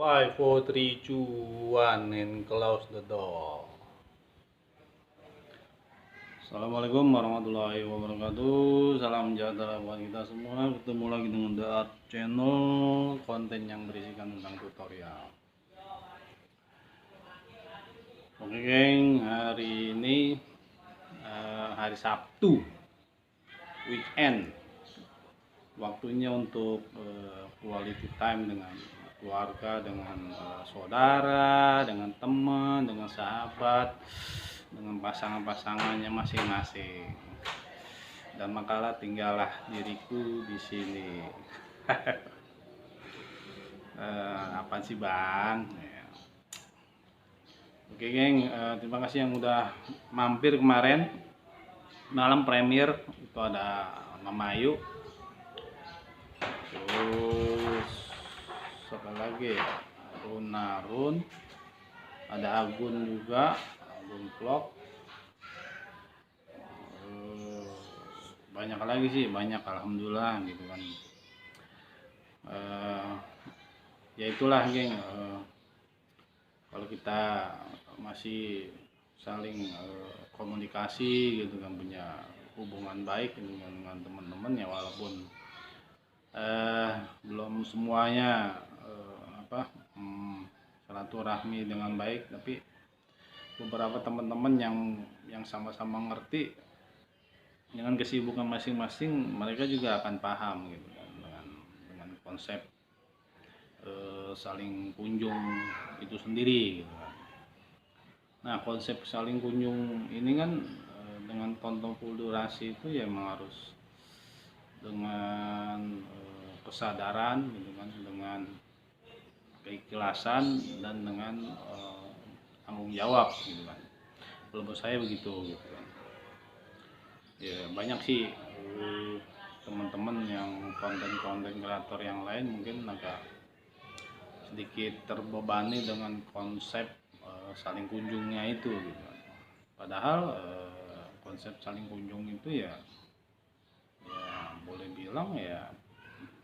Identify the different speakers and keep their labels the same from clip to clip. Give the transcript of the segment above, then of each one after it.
Speaker 1: Five, four, three, two, one, and close the door. Assalamualaikum warahmatullahi wabarakatuh. Salam sejahtera buat kita semua. Ketemu lagi dengan The Art Channel, konten yang berisikan tentang tutorial. Oke geng, hari ini hari Sabtu, weekend. Waktunya untuk quality time dengan keluarga, dengan saudara, dengan teman, dengan sahabat, dengan pasangan-pasangannya masing-masing. Dan makalah tinggallah diriku di sini. Apa sih bang? Oke geng, terima kasih yang udah mampir kemarin malam premier. Itu ada Mama Ayu, terus siapa lagi, Run, ada Agun juga, Agun Vlog. Banyak lagi sih, banyak alhamdulillah gitu kan. Ya itulah geng, kalau kita masih saling komunikasi gitu kan, punya hubungan baik dengan teman-teman ya, walaupun belum semuanya silaturahmi dengan baik, tapi beberapa teman-teman yang sama-sama ngerti dengan kesibukan masing-masing, mereka juga akan paham gitu kan, dengan konsep saling kunjung itu sendiri gitu kan. Nah, konsep saling kunjung ini kan dengan tonton full durasi itu ya memang harus dengan kesadaran gitu kan, dengan keikhlasan dan dengan tanggung jawab gitu kan. Kalau menurut saya begitu gitu kan. Ya banyak sih teman-teman yang konten kreator yang lain mungkin agak sedikit terbebani dengan konsep saling kunjungnya itu gitu kan. Padahal konsep saling kunjung itu ya boleh bilang ya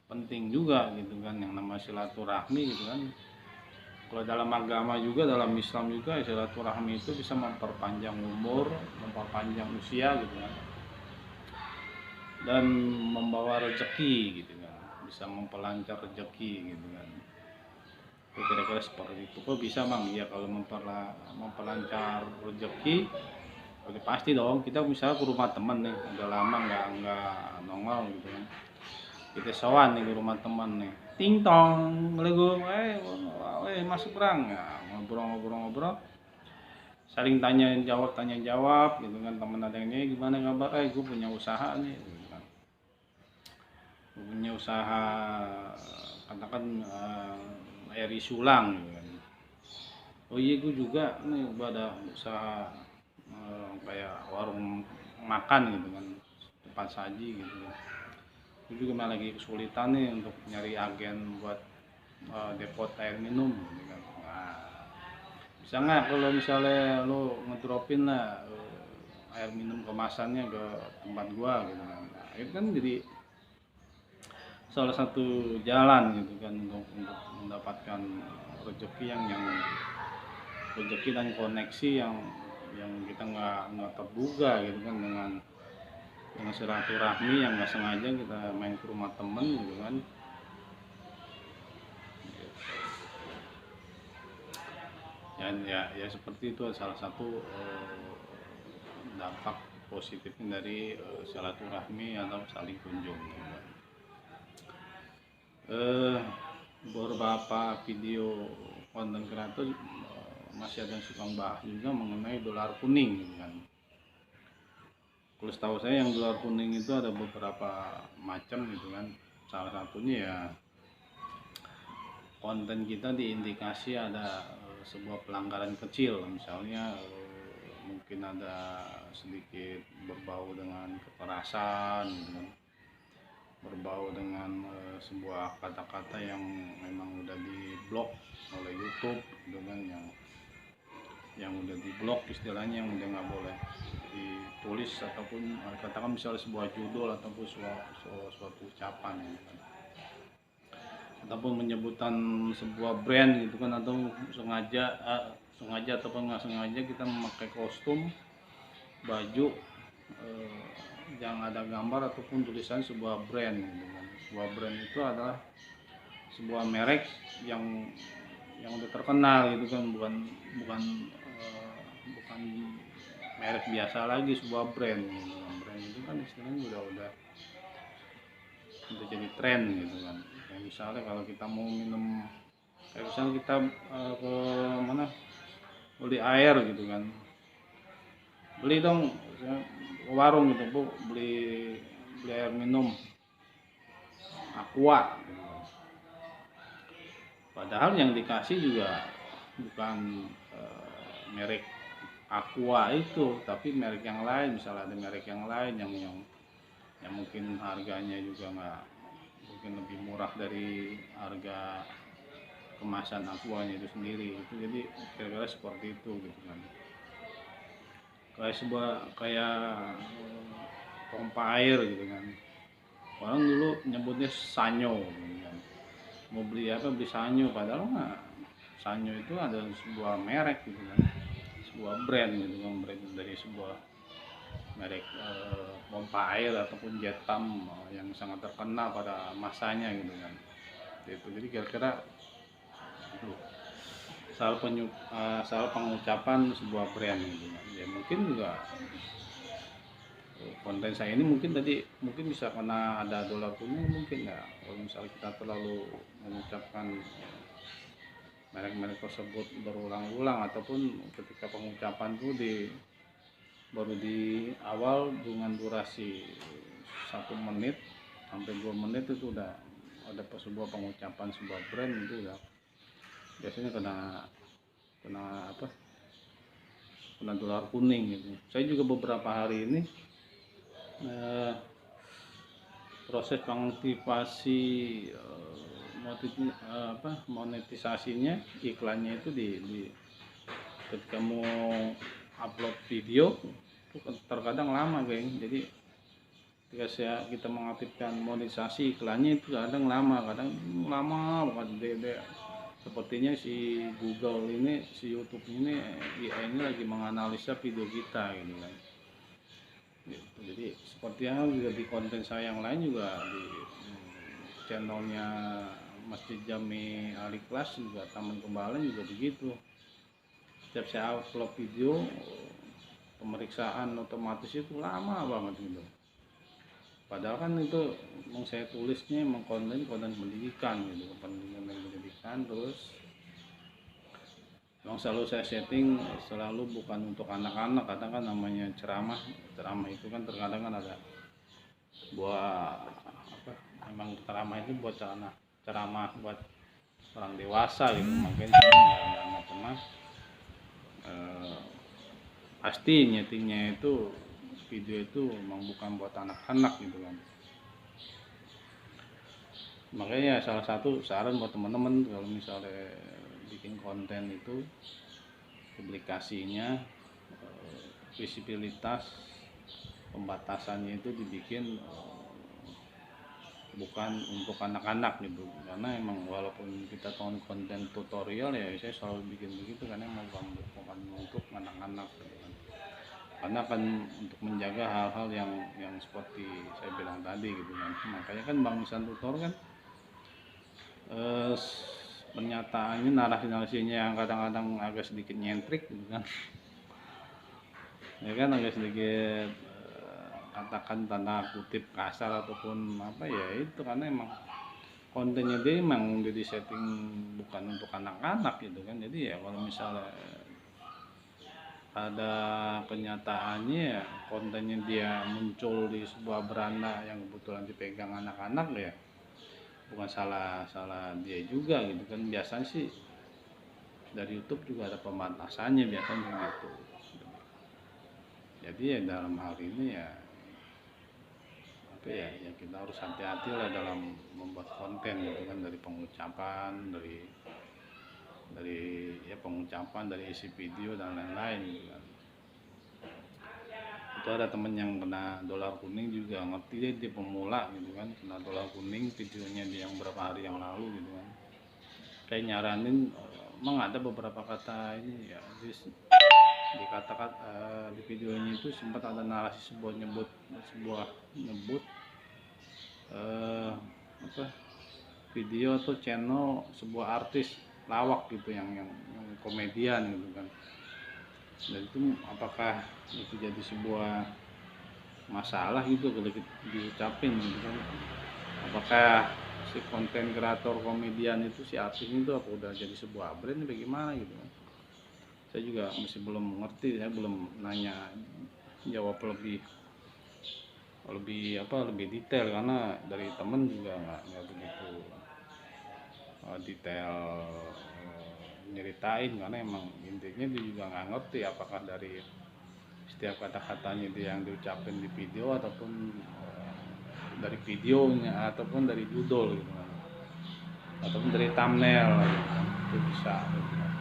Speaker 1: penting juga gitu kan, yang namanya silaturahmi gitu kan. Kalau dalam agama juga, dalam Islam juga, silaturahmi itu bisa memperpanjang umur, memperpanjang usia gitu kan, dan membawa rezeki gitu kan, bisa memperlancar rezeki gitu kan. Itu kira-kira seperti itu. Kok bisa bang? Ya kalau memperlancar rezeki, udah pasti dong. Kita misalnya ke rumah teman nih, udah lama nggak nongol gitu kan, kita sowan nih ke rumah teman nih, ting tong, masuk berang ya, ngobrol, saling tanya jawab gitu kan. Temen ada yang ini gimana kabar, gue punya usaha nih gitu kan. Gue punya usaha, katakan air sulang gitu kan. Oh iya, gue juga nih ada usaha kayak warung makan gitu kan, tempat saji gitu kan. Gue juga malah lagi kesulitan nih untuk nyari agen buat depot air minum gitu kan. Nah, bisa nggak kalau misalnya lo ngedropin lah air minum kemasannya ke tempat gua gitu kan. Nah, itu kan jadi salah satu jalan gitu kan untuk mendapatkan rezeki yang rezeki dan koneksi yang kita nggak terduga gitu kan, dengan silaturahmi yang nggak sengaja kita main ke rumah temen gitu kan. Ya seperti itu, salah satu dampak positifnya dari silaturahmi atau saling kunjung gitu kan. Beberapa video konten kreator masih ada yang suka bahas juga mengenai dolar kuning gitu kan. Kalau setahu saya yang dolar kuning itu ada beberapa macam gitu kan. Salah satunya ya konten kita diindikasi ada sebuah pelanggaran kecil, misalnya mungkin ada sedikit berbau dengan kekerasan gitu kan, berbau dengan sebuah kata-kata yang memang udah diblok oleh YouTube gitu kan, yang udah diblok istilahnya, yang udah nggak boleh ditulis, ataupun katakan misalnya sebuah judul ataupun suatu ucapan gitu kan. ataupun menyebutkan sebuah brand gitu kan, atau sengaja ataupun nggak sengaja kita memakai kostum baju eh, yang ada gambar ataupun tulisan sebuah brand gitu kan. Sebuah brand itu adalah sebuah merek yang udah terkenal gitu kan, bukan bukan eh, bukan merek biasa lagi, sebuah brand gitu kan. Brand itu kan istilahnya udah jadi tren gitu kan. Kayak misalnya kalau kita mau minum, kayak misalnya kita ke mana beli air gitu kan, beli dong ke warung gitu bu, beli beli air minum aqua gitu kan. Padahal yang dikasih juga bukan merek aqua itu, tapi merek yang lain. Misalnya ada merek yang lain yang mungkin harganya juga nggak, mungkin lebih murah dari harga kemasan aquanya itu sendiri. Itu jadi kira-kira seperti itu gitu kan. Kayak pompa air gitu kan, orang dulu nyebutnya sanyo gitu kan. Mau beli apa, beli sanyo, padahal mah sanyo itu adalah sebuah merek gitu kan, sebuah brand gitu kan, brand dari sebuah merek pompa air ataupun jetam yang sangat terkenal pada masanya gitu kan. Itu jadi kira-kira salah pengucapan sebuah brand gitu kan. Ya mungkin juga konten saya ini mungkin tadi mungkin bisa kena ada dolar kuning mungkin ya, kalau misalnya kita terlalu mengucapkan merek-merek tersebut berulang-ulang, ataupun ketika pengucapan itu baru di awal dengan durasi 1 menit sampai 2 menit itu udah ada sebuah pengucapan sebuah brand, itu udah biasanya kena apa, kena dolar kuning gitu. Saya juga beberapa hari ini proses pengaktifasi monetisasinya, iklannya itu di ketika mau upload video itu terkadang lama geng. Jadi ketika kita mengaktifkan monetisasi, iklannya itu kadang lama banget. Sepertinya si Google ini, si YouTube ini, AI ini lagi menganalisa video kita gitu kan. Gitu. Jadi seperti yang juga di konten saya yang lain juga, di channelnya Masjid Jami Ali Kelas juga, Taman Kembalan juga begitu. Setiap saya upload video, pemeriksaan otomatis itu lama banget gitu. Padahal kan itu mau saya tulisnya emang konten pendidikan gitu, pendidikan. Terus memang selalu saya setting selalu bukan untuk anak-anak, kadang kan namanya ceramah itu kan terkadang kan ada buat apa, memang ceramah itu buat ceramah buat orang dewasa gitu. Makanya nggak pernah pasti nyetingnya itu video itu memang bukan buat anak-anak gitu kan. Makanya salah satu saran buat teman-teman, kalau misalnya bikin konten itu publikasinya visibilitas pembatasannya itu dibikin bukan untuk anak-anak gitu, karena emang walaupun kita konten tutorial ya saya selalu bikin begitu, karena emang bukan untuk anak-anak gitu kan. Karena kan untuk menjaga hal-hal yang seperti saya bilang tadi gitu kan. Makanya kan Bang Nisan Tutor kan pernyataannya, narasi-narasinya yang kadang-kadang agak sedikit nyentrik gitu kan. Ya kan agak sedikit katakan tanda kutip kasar ataupun apa ya, itu karena emang kontennya dia emang udah disetting bukan untuk anak-anak gitu kan. Jadi ya kalau misalnya ada kenyataannya ya kontennya dia muncul di sebuah beranda yang kebetulan dipegang anak-anak, ya bukan salah dia juga gitu kan. Biasanya sih dari YouTube juga ada pembatasannya biasanya gitu. Jadi ya dalam hal ini ya apa ya, kita harus hati-hati lah dalam membuat konten gitu kan, dari pengucapan, dari ya pengucapan, dari isi video dan lain-lain gitu kan. Itu ada temen yang kena dolar kuning juga, ngerti dia pemula gitu kan, kena dolar kuning, videonya dia yang berapa hari yang lalu gitu kan. Kayak nyaranin, emang ada beberapa kata ini ya, dikatakan di videonya itu sempat ada narasi sebuah nyebut eh, apa video atau channel sebuah artis lawak gitu yang komedian gitu kan. Dan itu apakah itu jadi sebuah masalah gitu kalau diucapin gitu kan, apakah si konten kreator komedian itu, si artis itu apa udah jadi sebuah brand bagaimana gitu kan. Saya juga masih belum mengerti, saya belum nanya jawab lebih lebih lebih detail, karena dari temen juga nggak begitu detail nyeritain, karena emang intinya dia juga nggak ngerti apakah dari setiap kata-katanya dia yang diucapin di video ataupun dari videonya ataupun dari judul gitu kan, ataupun dari thumbnail gitu kan. Itu bisa gitu kan.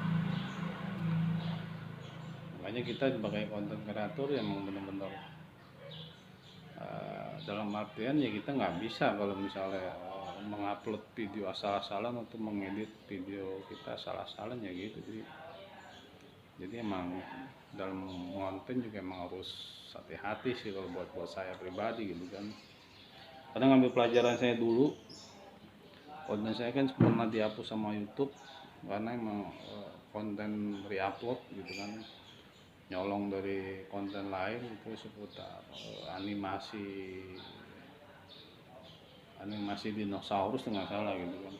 Speaker 1: Makanya kita sebagai konten kreator yang benar-benar dalam artian ya kita nggak bisa kalau misalnya mengupload video asal-asalan atau mengedit video kita asal-asalan ya gitu. Jadi emang dalam konten juga emang harus hati-hati sih kalau buat saya pribadi gitu kan. Kadang ngambil pelajaran saya dulu, konten saya kan pernah dihapus sama YouTube karena emang konten reupload gitu kan, nyolong dari konten lain itu seputar animasi dinosaurus nggak salah gitu kan.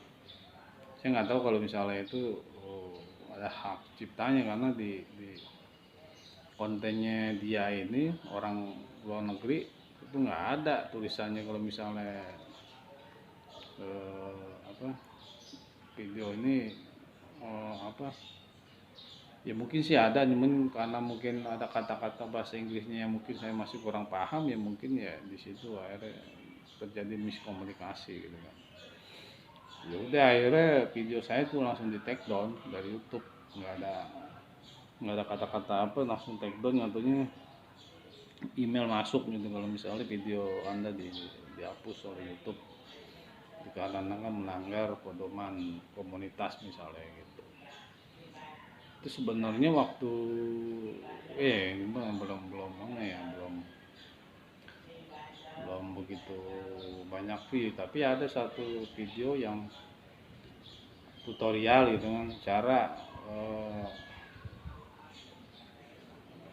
Speaker 1: Saya nggak tahu kalau misalnya itu ada hak ciptanya, karena di kontennya dia ini orang luar negeri itu nggak ada tulisannya kalau misalnya video ini ya mungkin sih ada, cuman karena mungkin ada kata-kata bahasa Inggrisnya yang mungkin saya masih kurang paham, ya mungkin ya di situ akhirnya terjadi miskomunikasi gitu kan. Ya udah akhirnya video saya tuh langsung di take down dari YouTube, nggak ada kata-kata apa, langsung take down, katanya email masuk gitu kalau misalnya video Anda dihapus oleh YouTube dikarenakan melanggar pedoman komunitas misalnya gitu. Itu sebenarnya waktu ini belum mana ya, belum begitu banyak view, tapi ada satu video yang tutorial gitu kan,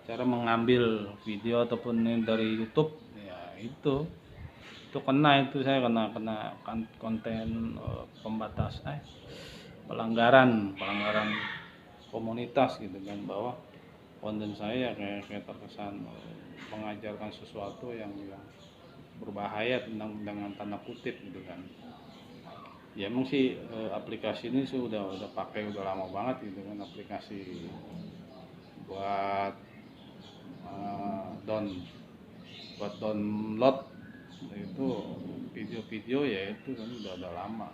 Speaker 1: cara mengambil video ataupun dari YouTube ya. Itu saya kena konten pembatas pelanggaran komunitas gitu kan, bahwa konten saya kayak terkesan mengajarkan sesuatu yang berbahaya dengan tanda kutip gitu kan. Ya emang sih aplikasi ini sudah pakai udah lama banget gitu kan, aplikasi buat download itu video-video, ya itu kan udah lama.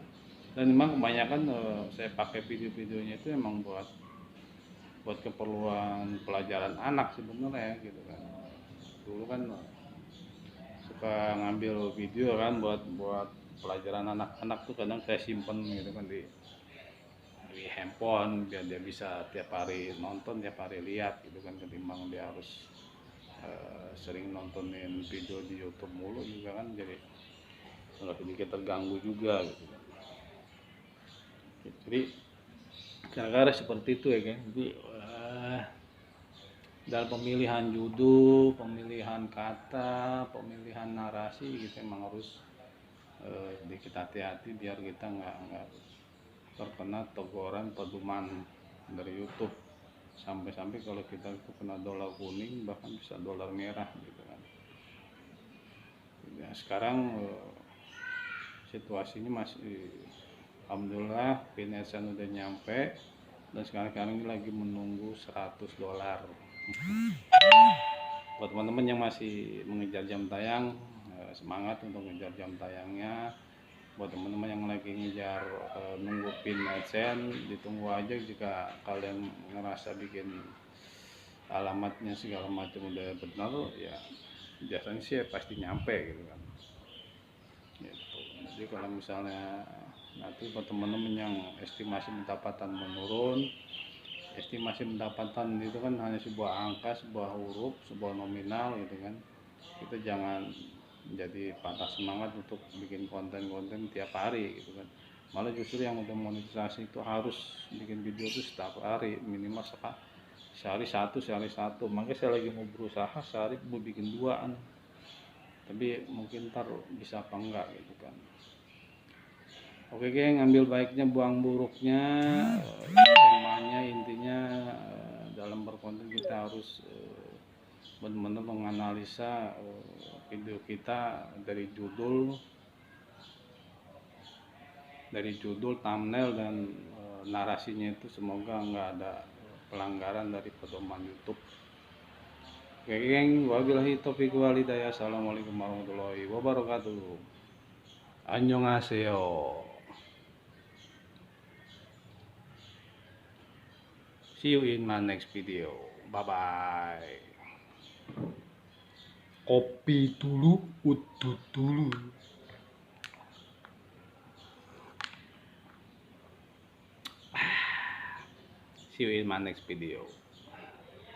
Speaker 1: Dan memang kebanyakan saya pakai video-videonya itu emang buat keperluan pelajaran anak sebenarnya gitu kan. Dulu kan suka ngambil video kan buat pelajaran anak-anak tuh, kadang saya simpen gitu kan di handphone biar dia bisa tiap hari nonton, tiap hari lihat gitu kan, ketimbang dia harus sering nontonin video di YouTube mulu juga kan, jadi sedikit terganggu juga gitu kan. Jadi gara-gara seperti itu ya kan. Jadi dalam pemilihan judul, pemilihan kata, pemilihan narasi gitu emang harus sedikit hati-hati biar kita nggak terkena teguran pedoman dari YouTube, sampai kalau kita itu kena dolar kuning, bahkan bisa dolar merah gitu kan. Ya, sekarang situasinya masih alhamdulillah PNSN udah nyampe, dan sekarang ini lagi menunggu $100. Buat teman-teman yang masih mengejar jam tayang, semangat untuk mengejar jam tayangnya. Buat teman-teman yang lagi ngejar nunggu pin AdSense, ditunggu aja. Jika kalian ngerasa bikin alamatnya segala macam udah benar, ya biasanya sih pasti nyampe gitu kan. Gitu. Jadi kalau misalnya nanti buat teman-teman yang estimasi pendapatan menurun, estimasi pendapatan itu kan hanya sebuah angka, sebuah huruf, sebuah nominal gitu kan. Kita jangan jadi patah semangat untuk bikin konten-konten tiap hari gitu kan. Malah justru yang udah monetisasi itu harus bikin video itu setiap hari, minimal sehari satu. Makanya saya lagi mau berusaha sehari mau bikin 2an, tapi mungkin ntar bisa apa enggak gitu kan. Oke geng, ambil baiknya buang buruknya. Temanya intinya dalam berkonten kita harus benar-benar menganalisa video kita dari judul, thumbnail, dan narasinya itu semoga nggak ada pelanggaran dari pedoman YouTube. Oke geng, wabillahi taufiq wal hidayah. Assalamualaikum warahmatullahi wabarakatuh. Annyeonghaseyo. See you in my next video. Bye bye. Kopi dulu, udut dulu. See you in my next video.